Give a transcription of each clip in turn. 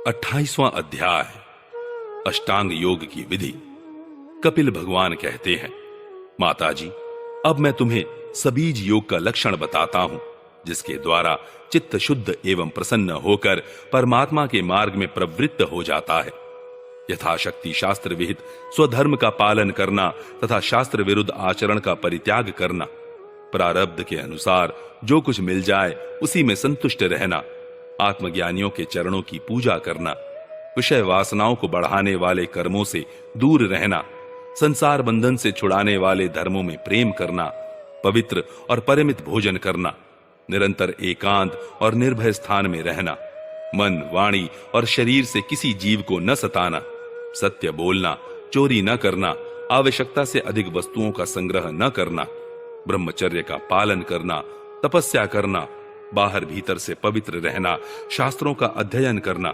28वां अध्याय अष्टांग योग की विधि। कपिल भगवान कहते हैं, माताजी, अब मैं तुम्हें सबीज योग का लक्षण बताता हूं, जिसके द्वारा चित्त शुद्ध एवं प्रसन्न होकर परमात्मा के मार्ग में प्रवृत्त हो जाता है। यथाशक्ति शास्त्र विहित स्वधर्म का पालन करना तथा शास्त्र विरुद्ध आचरण का परित्याग करना, प्रारब्ध के अनुसार जो कुछ मिल जाए उसी में संतुष्ट रहना, आत्मज्ञानियों के चरणों की पूजा करना, विषय वासनाओं को बढ़ाने वाले कर्मों से दूर रहना, संसार बंधन से छुड़ाने वाले धर्मों में प्रेम करना, पवित्र और परिमित भोजन करना, निरंतर एकांत और निर्भय स्थान में रहना, मन, वाणी और शरीर से किसी जीव को न सताना, सत्य बोलना, चोरी न करना, आवश्यकता से अधिक वस्तुओं का संग्रह न करना, ब्रह्मचर्य का पालन करना, तपस्या करना, बाहर भीतर से पवित्र रहना, शास्त्रों का अध्ययन करना,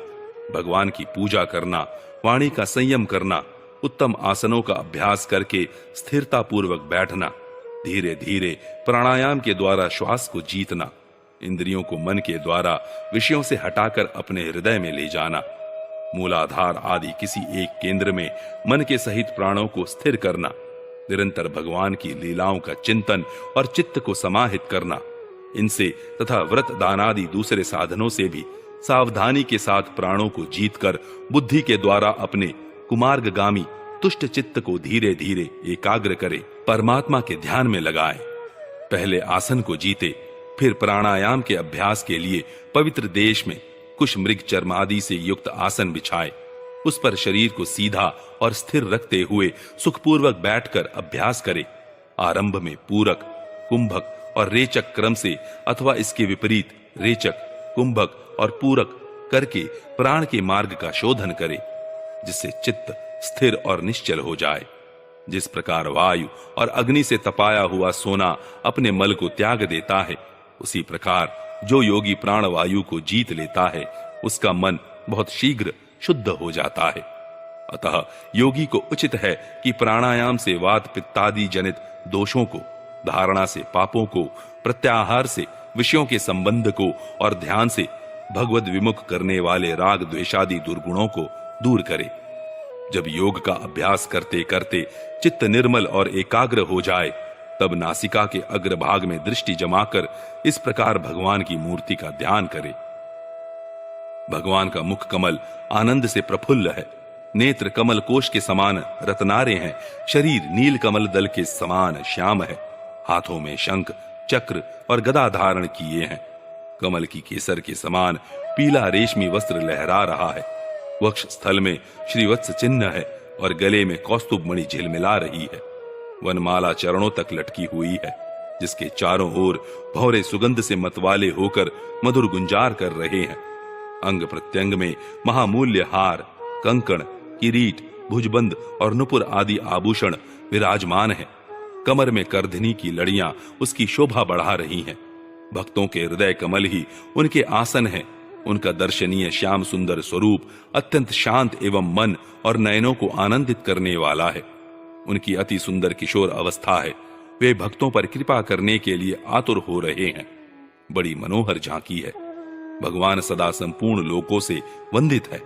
भगवान की पूजा करना, वाणी का संयम करना, उत्तम आसनों का अभ्यास करके स्थिरता पूर्वक बैठना, धीरे धीरे प्राणायाम के द्वारा श्वास को जीतना, इंद्रियों को मन के द्वारा विषयों से हटाकर अपने हृदय में ले जाना, मूलाधार आदि किसी एक केंद्र में मन के सहित प्राणों को स्थिर करना, निरंतर भगवान की लीलाओं का चिंतन और चित्त को समाहित करना, इनसे तथा व्रत दान आदि दूसरे साधनों से भी सावधानी के साथ प्राणों को जीतकर बुद्धि के द्वारा अपने कुमार्गगामी तुष्ट चित्त को धीरे धीरे एकाग्र करे, परमात्मा के ध्यान में लगाए। पहले आसन को जीते, फिर प्राणायाम के अभ्यास के लिए पवित्र देश में कुश मृग चर्म आदि से युक्त आसन बिछाए, उस पर शरीर को सीधा और स्थिर रखते हुए सुखपूर्वक बैठकर अभ्यास करे। आरंभ में पूरक, कुंभक और रेचक क्रम से अथवा इसके विपरीत रेचक, कुंभक और पूरक करके प्राण के मार्ग का शोधन करे, जिससे चित्त स्थिर और निश्चल हो जाए। जिस प्रकार वायु और अग्नि से तपाया हुआ सोना अपने मल को त्याग देता है, उसी प्रकार जो योगी प्राण वायु को जीत लेता है, उसका मन बहुत शीघ्र शुद्ध हो जाता है। अतः योगी को उचित है कि प्राणायाम से वात पित्तादि जनित दोषों को, धारणा से पापों को, प्रत्याहार से विषयों के संबंध को और ध्यान से भगवद विमुख करने वाले राग द्वेषादि दुर्गुणों को दूर करे। जब योग का अभ्यास करते करते चित्त निर्मल और एकाग्र हो जाए, तब नासिका के अग्रभाग में दृष्टि जमाकर इस प्रकार भगवान की मूर्ति का ध्यान करे। भगवान का मुख कमल आनंद से प्रफुल्ल है, नेत्र कमल कोश के समान रत्नारे हैं, शरीर नील कमल दल के समान श्याम है, हाथों में शंख, चक्र और गदा धारण किए हैं, कमल की केसर के समान पीला रेशमी वस्त्र लहरा रहा है, वक्ष स्थल में श्रीवत्स चिन्ह है और गले में कौस्तुभ मणि झिलमिला रही है, वनमाला चरणों तक लटकी हुई है, जिसके चारों ओर भौरे सुगंध से मतवाले होकर मधुर गुंजार कर रहे हैं। अंग प्रत्यंग में महामूल्य हार, कंकण, किरीट, भुजबंद और नुपुर आदि आभूषण विराजमान है। कमर में करधनी की लड़ियां उसकी शोभा बढ़ा रही हैं। भक्तों के हृदय कमल ही उनके आसन हैं। उनका दर्शनीय श्याम सुंदर स्वरूप अत्यंत शांत एवं मन और नयनों को आनंदित करने वाला है। उनकी अति सुंदर किशोर अवस्था है। वे भक्तों पर कृपा करने के लिए आतुर हो रहे हैं। बड़ी मनोहर झांकी है। भगवान सदा संपूर्ण लोकों से वंदित है।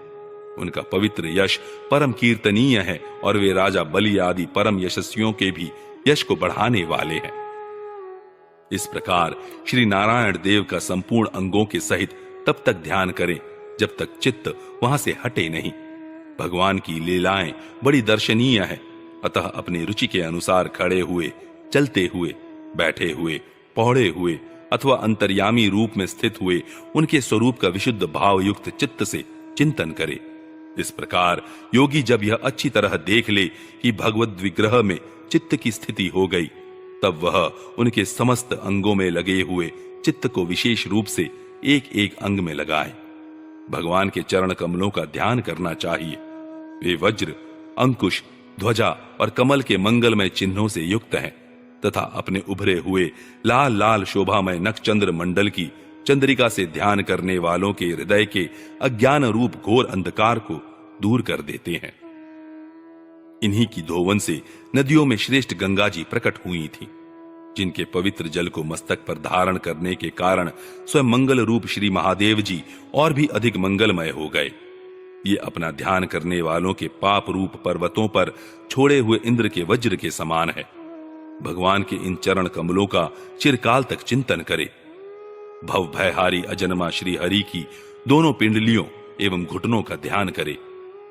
उनका पवित्र यश परम कीर्तनीय है और वे राजा बलि आदि परम यशस्वियों के भी यश को बढ़ाने वाले हैं। इस प्रकार श्री नारायण देव का संपूर्ण अंगों के सहित तब तक ध्यान करें जब तक चित्त वहां से हटे नहीं। भगवान की लीलाएं बड़ी दर्शनीय है, अतः अपनी रुचि के अनुसार खड़े हुए, चलते हुए, बैठे हुए, पौड़े हुए अथवा अंतर्यामी रूप में स्थित हुए उनके स्वरूप का विशुद्ध भाव युक्त चित्त से चिंतन करे। इस प्रकार योगी जब यह अच्छी तरह देख ले कि भगवद विग्रह में चित्त की स्थिति हो गई, तब वह उनके समस्त अंगों में लगे हुए चित्त को विशेष रूप से एक एक अंग में लगाए। भगवान के चरण कमलों का ध्यान करना चाहिए। वे वज्र, अंकुश, ध्वजा और कमल के मंगलमय चिन्हों से युक्त हैं तथा अपने उभरे हुए लाल लाल शोभामय नक्षचंद्र मंडल की चंद्रिका से ध्यान करने वालों के हृदय के अज्ञान रूप घोर अंधकार को दूर कर देते हैं। इन्हीं की धोवन से नदियों में श्रेष्ठ गंगा जी प्रकट हुई थी, जिनके पवित्र जल को मस्तक पर धारण करने के कारण स्वयं मंगल रूप श्री महादेव जी और भी अधिक मंगलमय हो गए। ये अपना ध्यान करने वालों के पाप रूप पर्वतों पर छोड़े हुए इंद्र के वज्र के समान है। भगवान के इन चरण कमलों का चिरकाल तक चिंतन करे। भव भयहारी अजन्मा श्री हरि की दोनों पिंडलियों एवं घुटनों का ध्यान करे,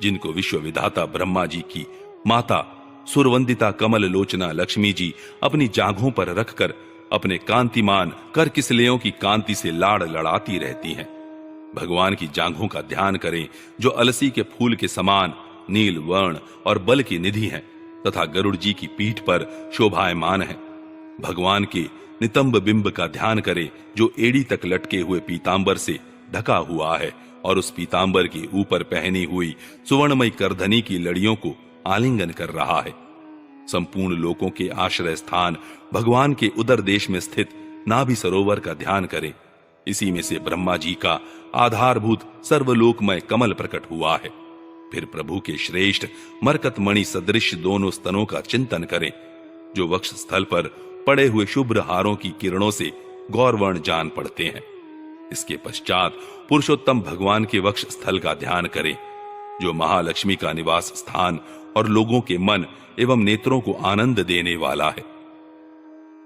जिनको विश्व विधाता ब्रह्मा जी की माता सुरवंदिता कमल लोचना लक्ष्मी जी अपनी जांघों पर रखकर अपने कांतिमान कर किसलियों की कांति से लाड़ लड़ाती रहती हैं। भगवान की जांघों का ध्यान करें, जो अलसी के फूल के समान नील वर्ण और बल की निधि हैं तथा गरुड़ जी की पीठ पर शोभायमान है। भगवान के नितंब बिंब का ध्यान करें, जो एड़ी तक लटके हुए पीतांबर से ढका हुआ है और उस पीतांबर के ऊपर पहनी हुई सुवर्णमयी करधनी की लड़ियों को आलिंगन कर रहा है। संपूर्ण लोकों के आश्रय स्थान भगवान के उदर देश में स्थित नाभि सरोवर का ध्यान करें। इसी में से ब्रह्मा जी का आधारभूत सर्वलोकमय कमल प्रकट हुआ है। फिर प्रभु के श्रेष्ठ मरकतमणि सदृश दोनों स्तनों का चिंतन करें, जो वक्ष स्थल पर पड़े हुए शुभ्र हारों की किरणों से गौरवर्ण जान पड़ते हैं। इसके पश्चात पुरुषोत्तम भगवान के वक्ष स्थल का ध्यान करें, जो महालक्ष्मी का निवास स्थान और लोगों के मन एवं नेत्रों को आनंद देने वाला है।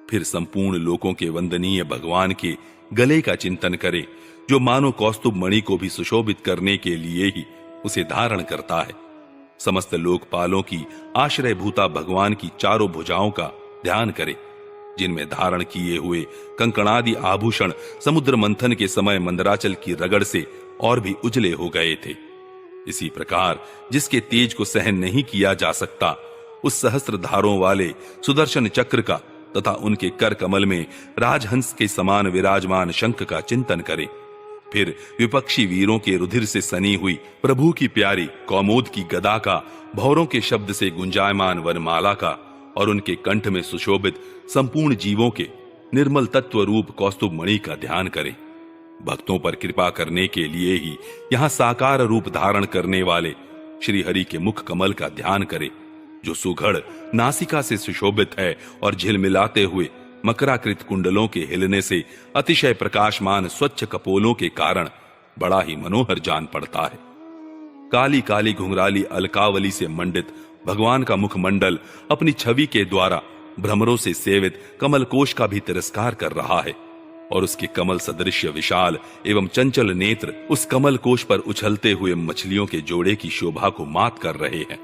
फिर संपूर्ण लोकों के वंदनीय भगवान के गले का चिंतन करें, जो मानो कौस्तुभ मणि को भी सुशोभित करने के लिए ही उसे धारण करता है। समस्त लोकपालों की आश्रय भूता भगवान की चारों भुजाओं का ध्यान करें, जिनमें धारण किए हुए कंकणादि आभूषण समुद्र मंथन के समय मंदराचल की रगड़ से और भी उजले हो गए थे। इसी प्रकार जिसके तेज को सहन नहीं किया जा सकता, उस सहस्त्र धारों वाले सुदर्शन चक्र का तथा उनके कर कमल में राजहंस के समान विराजमान शंख का चिंतन करें। फिर विपक्षी वीरों के रुधिर से सनी हुई प्रभु की प्यारी कौमोद की गदा का, भौरों के शब्द से गुंजायमान वनमाला का और उनके कंठ में सुशोभित संपूर्ण जीवों के निर्मल तत्व रूप कौस्तुभ मणि का ध्यान करें। भक्तों पर कृपा करने के लिए ही यहां साकार रूप धारण करने वाले श्री हरि के मुख कमल का ध्यान करें, जो सुघड़ नासिका से सुशोभित है और झिलमिलाते हुए मकराकृत कुंडलों के हिलने से अतिशय प्रकाशमान स्वच्छ कपोलों के कारण बड़ा ही मनोहर जान पड़ता है। काली काली घुंघराली अलकावली से मंडित भगवान का मुखमंडल अपनी छवि के द्वारा भ्रमरों से सेवित कमलकोश का भी तिरस्कार कर रहा है और उसके कमल सदृश विशाल एवं चंचल नेत्र उस कमलकोश पर उछलते हुए मछलियों के जोड़े की शोभा को मात कर रहे हैं।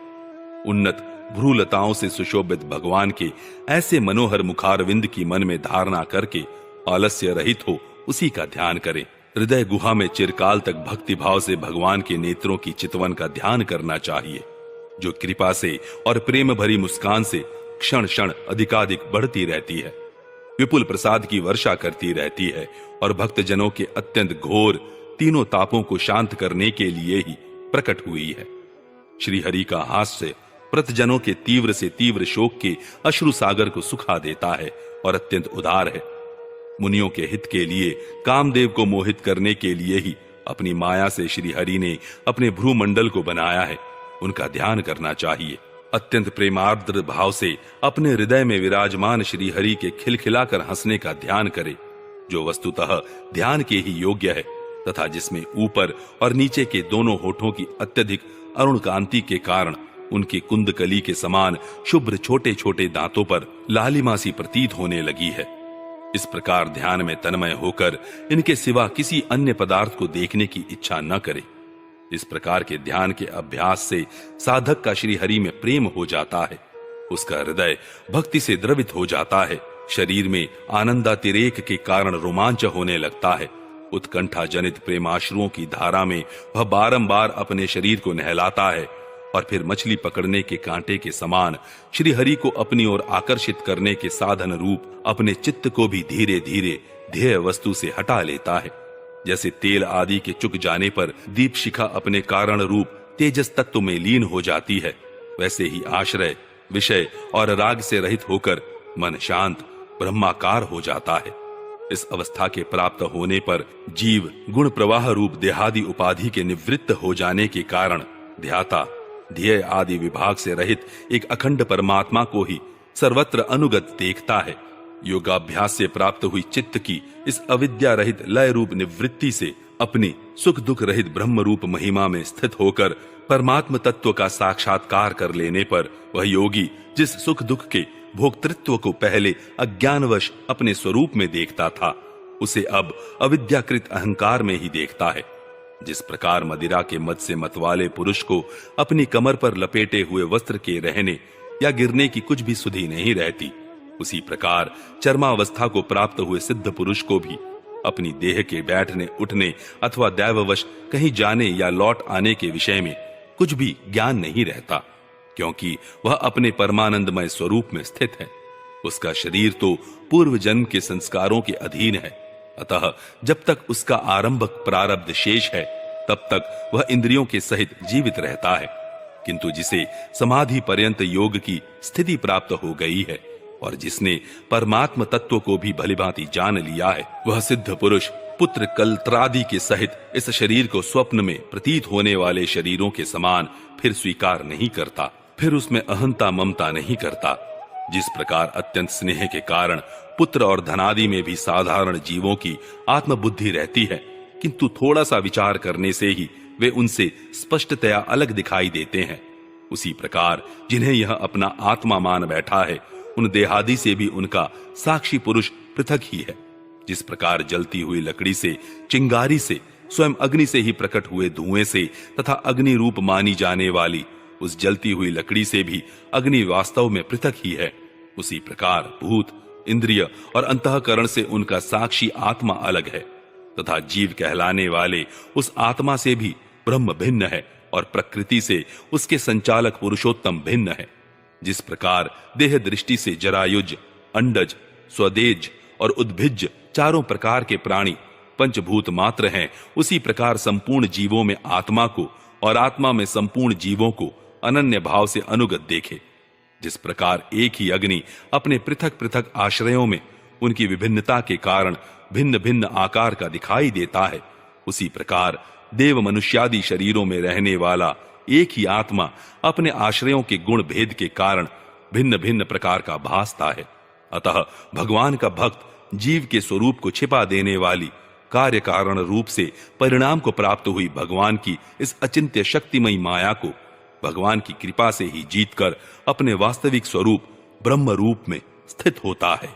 उन्नत भ्रूलताओं से सुशोभित भगवान के ऐसे मनोहर मुखारविंद की मन में धारणा करके आलस्य रहित हो उसी का ध्यान करें। हृदय गुहा में चिरकाल तक भक्ति भाव से भगवान के नेत्रों की चितवन का ध्यान करना चाहिए, जो कृपा से और प्रेम भरी मुस्कान से क्षण क्षण अधिकाधिक बढ़ती रहती है, विपुल प्रसाद की वर्षा करती रहती है और भक्तजनों के अत्यंत घोर तीनों तापों को शांत करने के लिए ही प्रकट हुई है। श्री हरि का हास्य प्रतजनों के तीव्र से तीव्र शोक के अश्रु सागर को सुखा देता है और अत्यंत उदार है। मुनियों के हित के लिए कामदेव को मोहित करने के लिए ही अपनी माया से श्री हरि ने अपने भ्रूमंडल को बनाया है, उनका ध्यान करना चाहिए। अत्यंत प्रेमार्द्र भाव से अपने हृदय में विराजमान श्री हरि के खिलखिलाकर हंसने का ध्यान करे, जो वस्तुतः ध्यान के ही योग्य है तथा जिसमें ऊपर और नीचे के दोनों होठों की अत्यधिक अरुण कांति के कारण उनकी कुंदकली के समान शुभ्र छोटे छोटे दांतों पर लालिमा सी प्रतीत होने लगी है। इस प्रकार ध्यान में तन्मय होकर इनके सिवा किसी अन्य पदार्थ को देखने की इच्छा न करे। इस प्रकार के ध्यान के अभ्यास से साधक का श्री हरि में प्रेम हो जाता है, उसका हृदय भक्ति से द्रवित हो जाता है, शरीर में आनंदातिरेक के कारण रोमांच होने लगता है। उत्कंठा जनित प्रेमाश्रुओं की धारा में वह बारंबार अपने शरीर को नहलाता है और फिर मछली पकड़ने के कांटे के समान श्री हरि को अपनी ओर आकर्षित करने के साधन रूप अपने चित्त को भी धीरे धीरे ध्येय वस्तु से हटा लेता है। जैसे तेल आदि के चुक जाने पर दीप शिखा अपने कारण रूप तेजस तत्व में लीन हो जाती है, वैसे ही आश्रय विषय और राग से रहित होकर मन शांत ब्रह्माकार हो जाता है। इस अवस्था के प्राप्त होने पर जीव गुण प्रवाह रूप देहादि उपाधि के निवृत्त हो जाने के कारण ध्याता ध्येय आदि विभाग से रहित एक अखंड परमात्मा को ही सर्वत्र अनुगत देखता है। योगाभ्यास से प्राप्त हुई चित्त की इस अविद्या रहित लय रूप निवृत्ति से अपनी सुख दुख रहित ब्रह्म रूप महिमा में स्थित होकर परमात्म तत्व का साक्षात्कार कर लेने पर वह योगी जिस सुख दुख के भोक्तृत्व को पहले अज्ञानवश अपने स्वरूप में देखता था, उसे अब अविद्याकृत अहंकार में ही देखता है। जिस प्रकार मदिरा के मद से मतवाले पुरुष को अपनी कमर पर लपेटे हुए वस्त्र के रहने या गिरने की कुछ भी सुधि नहीं रहती, उसी प्रकार चर्मावस्था को प्राप्त हुए सिद्ध पुरुष को भी अपनी देह के बैठने उठने अथवा दैववश कहीं जाने या लौट आने के विषय में कुछ भी ज्ञान नहीं रहता, क्योंकि वह अपने परमानंदमय स्वरूप में स्थित है। उसका शरीर तो पूर्व जन्म के संस्कारों के अधीन है, अतः जब तक उसका आरंभक प्रारब्ध शेष है तब तक वह इंद्रियों के सहित जीवित रहता है। किंतु जिसे समाधि पर्यंत योग की स्थिति प्राप्त हो गई है और जिसने परमात्म तत्व को भी भलीभांति जान लिया है, वह सिद्ध पुरुष पुत्र कलत्रादि के सहित इस शरीर को स्वप्न में प्रतीत होने वाले शरीरों के समान फिर स्वीकार नहीं करता, फिर उसमें अहंता ममता नहीं करता। जिस प्रकार अत्यंत स्नेह के कारण पुत्र और धनादि में भी साधारण जीवों की आत्मबुद्धि रहती है, किंतु थोड़ा सा विचार करने से ही वे उनसे स्पष्टतया अलग दिखाई देते हैं, उसी प्रकार जिन्हें यह अपना आत्मा मान बैठा है, उन देहादि से भी उनका साक्षी पुरुष पृथक ही है। जिस प्रकार जलती हुई लकड़ी से, चिंगारी से, स्वयं अग्नि से ही प्रकट हुए धुएं से तथा अग्नि रूप मानी जाने वाली उस जलती हुई लकड़ी से भी अग्नि वास्तव में पृथक ही है, उसी प्रकार भूत, इंद्रिय और अंतःकरण से उनका साक्षी आत्मा अलग है तथा जीव कहलाने वाले उस आत्मा से भी ब्रह्म भिन्न है और प्रकृति से उसके संचालक पुरुषोत्तम भिन्न है। जिस प्रकार देह दृष्टि से जरायुज, अंडज, स्वदेज और उद्भिज चारों प्रकार के प्राणी पंचभूत मात्र हैं, उसी प्रकार संपूर्ण जीवों में आत्मा को और आत्मा में संपूर्ण जीवों को अनन्य भाव से अनुगत देखे। जिस प्रकार एक ही अग्नि अपने पृथक पृथक आश्रयों में उनकी विभिन्नता के कारण भिन्न भिन्न आकार का दिखाई देता है, उसी प्रकार देव मनुष्यादि शरीरों में रहने वाला एक ही आत्मा अपने आश्रयों के गुण भेद के कारण भिन्न भिन्न प्रकार का भासता है। अतः भगवान का भक्त जीव के स्वरूप को छिपा देने वाली कार्य कारण रूप से परिणाम को प्राप्त हुई भगवान की इस अचिंत्य शक्तिमयी माया को भगवान की कृपा से ही जीतकर अपने वास्तविक स्वरूप ब्रह्म रूप में स्थित होता है।